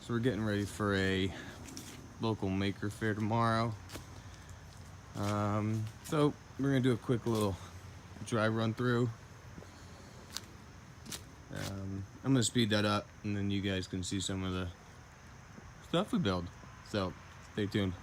So we're getting ready for a local maker fair tomorrow. So we're gonna do a quick little dry run through. I'm gonna speed that up and then you guys can see some of the stuff we build. So stay tuned.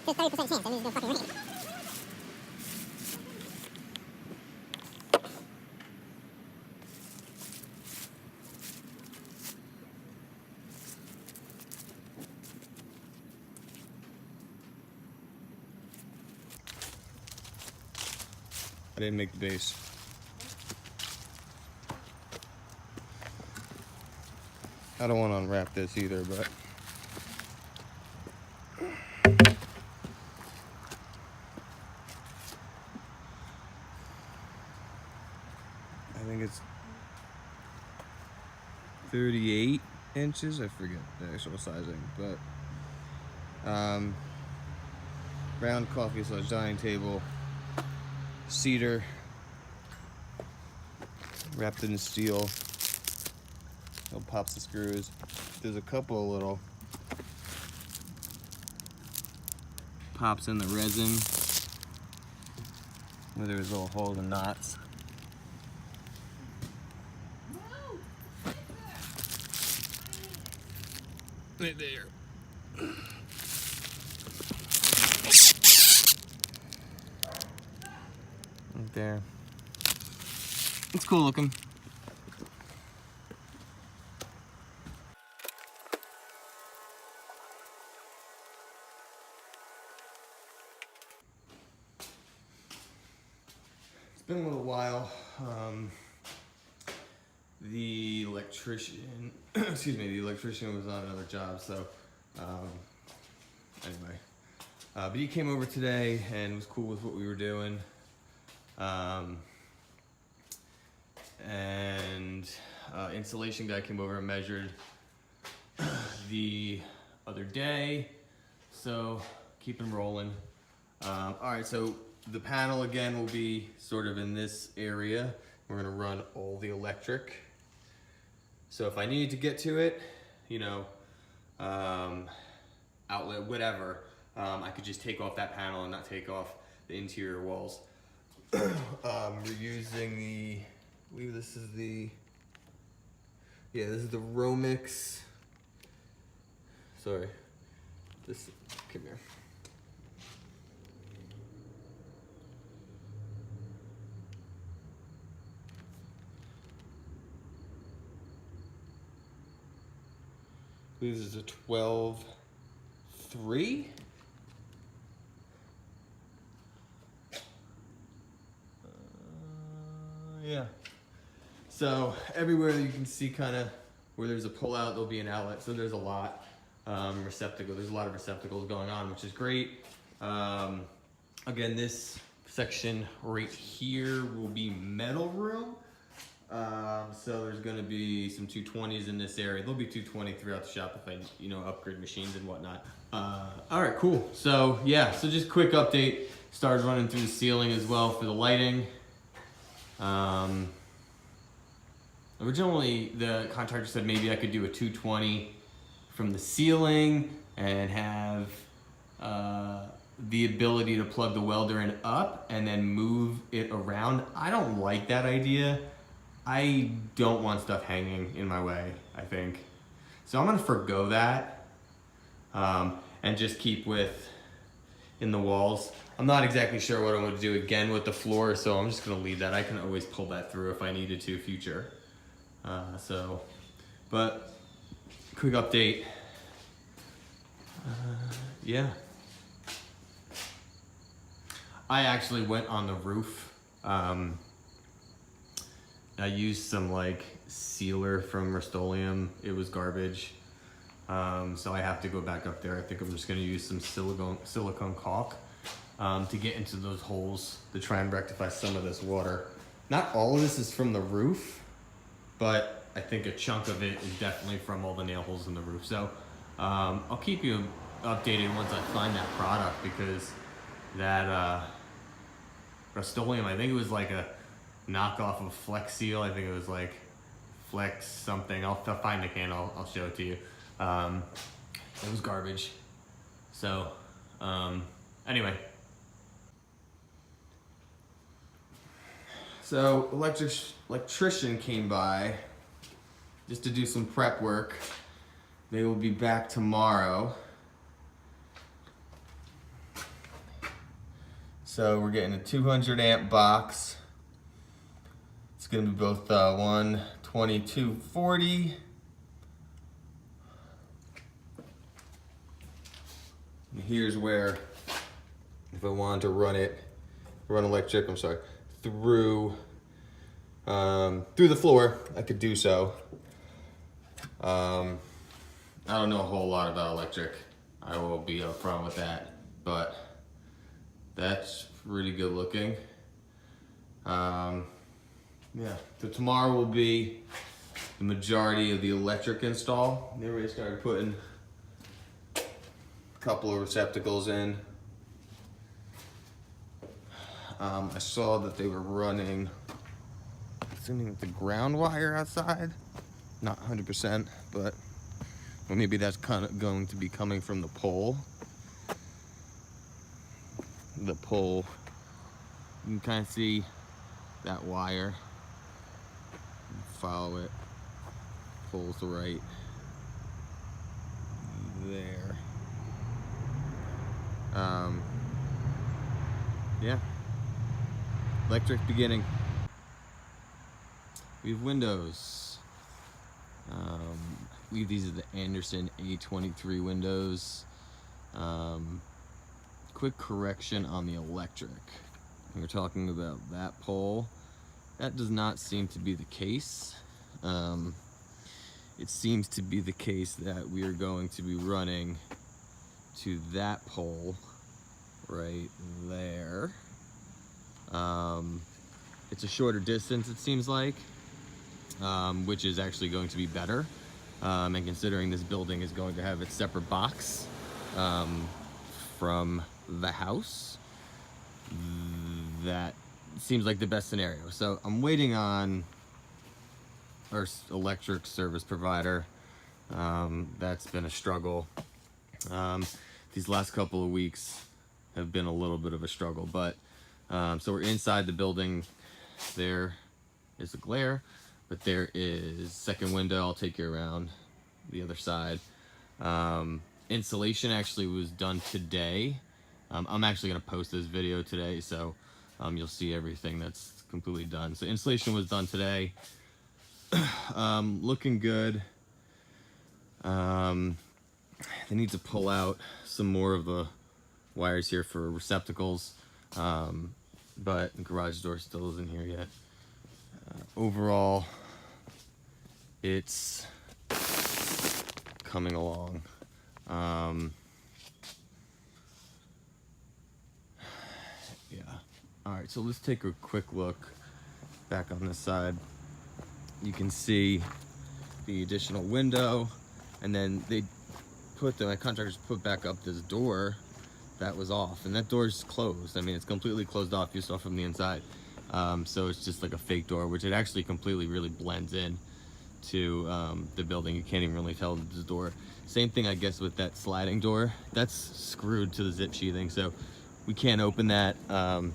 There's 30% chance that means it's gonna fucking rain. I didn't make the base. I don't want to unwrap this either, but I think it's 38 inches. I forget the actual sizing, but round coffee / dining table, cedar, wrapped in steel. It'll pops the screws. There's a couple of little pops in the resin where there's little holes and knots. Right there. Right there. It's cool looking. It's been a little while. The electrician, the electrician was on another job, so anyway. But he came over today and was cool with what we were doing. Installation guy came over and measured the other day, so keep him rolling. All right, so the panel again will be sort of in this area. We're gonna run all the electric. So if I needed to get to it, you know, outlet, whatever, I could just take off that panel and not take off the interior walls. We're using the, I believe this is the, yeah, this is the Romix. Sorry, this, come here. I believe this is a 12.3. Yeah. So everywhere you can see kind of where there's a pull out, there'll be an outlet. So there's a lot receptacle. There's a lot of receptacles going on, which is great. Again, this section right here will be metal room. So there's going to be some 220s in this area. There'll be 220 throughout the shop if I, you know, upgrade machines and whatnot. All right, cool. So yeah, so just quick update. Started running through the ceiling as well for the lighting. Originally, the contractor said maybe I could do a 220 from the ceiling and have the ability to plug the welder in up and then move it around. I don't like that idea. I don't want stuff hanging in my way, I think. So I'm gonna forgo that and just keep with in the walls. I'm not exactly sure what I'm gonna do again with the floor, so I'm just gonna leave that. I can always pull that through if I needed to future. But quick update. Yeah. I actually went on the roof. I used some like sealer from Rust-Oleum. It was garbage. So I have to go back up there. I think I'm just gonna use some silicone caulk to get into those holes to try and rectify some of this water. Not all of this is from the roof, but I think a chunk of it is definitely from all the nail holes in the roof. So I'll keep you updated once I find that product, because that Rust-Oleum, I think it was like a knockoff of Flex Seal. I think it was like Flex something. I'll find a can, I'll show it to you. It was garbage. So anyway. So electrician came by just to do some prep work. They will be back tomorrow. So we're getting a 200 amp box. It's gonna be both 12240. And here's where, if I wanted to run electric, through the floor, I could do so. I don't know a whole lot about electric. I will be upfront with that, but that's pretty good looking. Yeah, so tomorrow will be the majority of the electric install. They already started putting a couple of receptacles in. I saw that they were running, assuming the ground wire outside. Not 100%, but well, maybe that's kind of going to be coming from the pole. The pole, you can kind of see that wire. Follow it. Pole's right there. Yeah. Electric beginning. We have windows. I believe these are the Anderson A23 windows. Quick correction on the electric. We're talking about that pole. That does not seem to be the case. It seems to be the case that we are going to be running to that pole right there. It's a shorter distance, it seems like, which is actually going to be better. And considering this building is going to have its separate box from the house, that seems like the best scenario. So I'm waiting on our electric service provider. That's been a struggle. These last couple of weeks have been a little bit of a struggle, but so we're inside the building. There is a glare, but there is second window. I'll take you around the other side. Insulation actually was done today. I'm actually gonna post this video today, so you'll see everything that's completely done. So insulation was done today. Looking good. They need to pull out some more of the wires here for receptacles, but the garage door still isn't here yet. Overall, it's coming along. Yeah. All right, so let's take a quick look back on this side. You can see the additional window, and then my contractors put back up this door that was off, and that door's closed. I mean, it's completely closed off. You saw from the inside. So it's just like a fake door, which it actually completely really blends in to the building. You can't even really tell it's a door. Same thing, I guess, with that sliding door. That's screwed to the zip sheathing, so we can't open that. And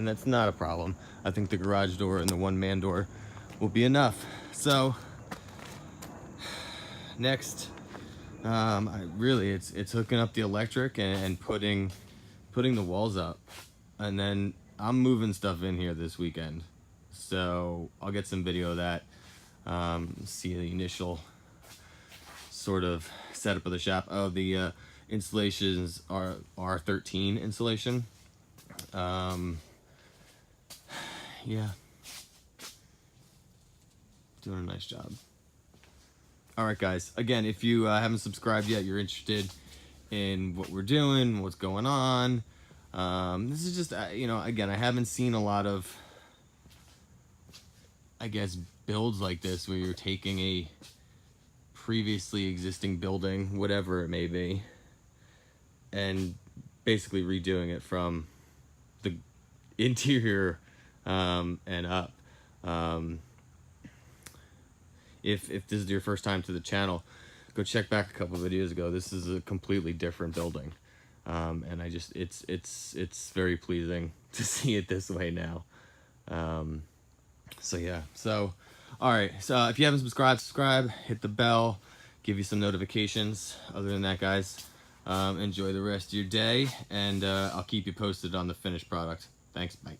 that's not a problem. I think the garage door and the one-man door will be enough. So next, it's hooking up the electric and putting the walls up, and then I'm moving stuff in here this weekend. So I'll get some video of that. See the initial sort of setup of the shop. Oh, the installations are R13 insulation. Yeah, doing a nice job. All right, guys. Again, if you haven't subscribed yet, you're interested in what we're doing, what's going on. This is just, again, I haven't seen a lot of, I guess, builds like this where you're taking a previously existing building, whatever it may be, and basically redoing it from the interior and up. If this is your first time to the channel, go check back a couple videos ago. This is a completely different building, and it's very pleasing to see it this way now. So yeah, so all right, so if you haven't subscribe, hit the bell, give you some notifications. Other than that, guys, enjoy the rest of your day, and I'll keep you posted on the finished product. Thanks, bye.